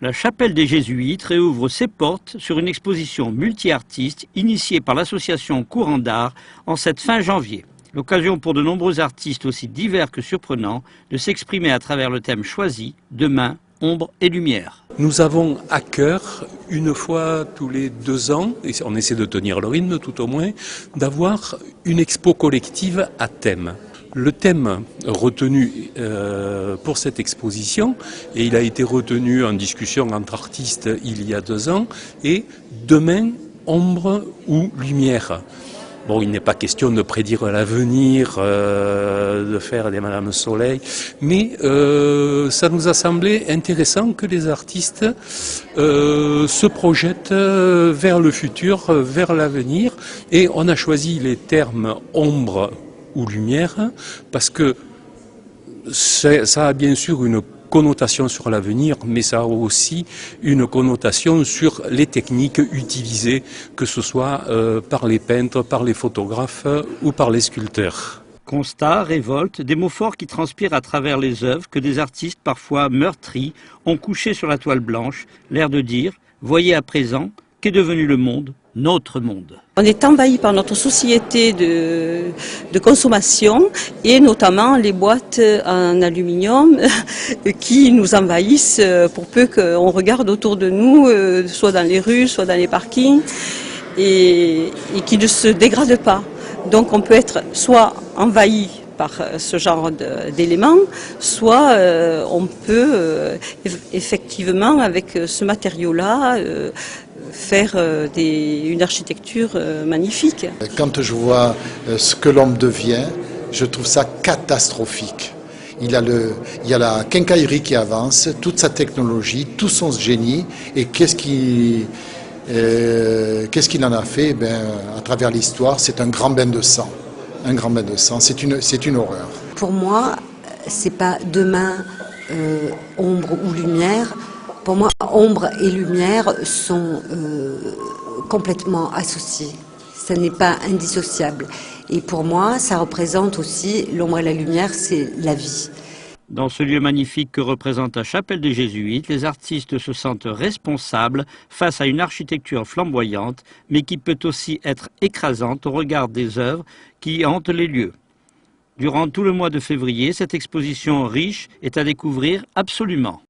La chapelle des Jésuites réouvre ses portes sur une exposition multi-artistes initiée par l'association Courant d'Art en cette fin janvier. L'occasion pour de nombreux artistes aussi divers que surprenants de s'exprimer à travers le thème choisi, demain, ombre et lumière. Nous avons à cœur, une fois tous les 2 ans, et on essaie de tenir le rythme tout au moins, d'avoir une expo collective à thème. Le thème retenu pour cette exposition, et il a été retenu en discussion entre artistes il y a 2 ans, est « Demain, ombre ou lumière ». Bon, il n'est pas question de prédire l'avenir, de faire des Madame Soleil, mais ça nous a semblé intéressant que les artistes se projettent vers le futur, vers l'avenir, et on a choisi les termes ombre ou lumière parce que ça a bien sûr une connotation sur l'avenir, mais ça a aussi une connotation sur les techniques utilisées, que ce soit par les peintres, par les photographes ou par les sculpteurs. Constat, révolte, des mots forts qui transpirent à travers les œuvres que des artistes parfois meurtris ont couchés sur la toile blanche, l'air de dire « Voyez à présent qu'est devenu le monde, notre monde ». On est envahi par notre société de consommation et notamment les boîtes en aluminium qui nous envahissent pour peu qu'on regarde autour de nous, soit dans les rues, soit dans les parkings, et qui ne se dégradent pas. Donc on peut être soit envahi par ce genre d'éléments, soit on peut effectivement avec ce matériau-là faire une architecture magnifique. Quand je vois ce que l'homme devient, je trouve ça catastrophique. Il y a la quincaillerie qui avance, toute sa technologie, tout son génie, et qu'est-ce qu'il en a fait? À travers l'histoire, c'est un grand bain de sang. Un grand bain de sang, c'est une horreur. Pour moi, c'est pas demain, ombre ou lumière. Pour moi, ombre et lumière sont complètement associés. Ça n'est pas indissociable. Et pour moi, ça représente aussi, l'ombre et la lumière, c'est la vie. Dans ce lieu magnifique que représente la chapelle des Jésuites, les artistes se sentent responsables face à une architecture flamboyante, mais qui peut aussi être écrasante au regard des œuvres qui hantent les lieux. Durant tout le mois de février, cette exposition riche est à découvrir absolument.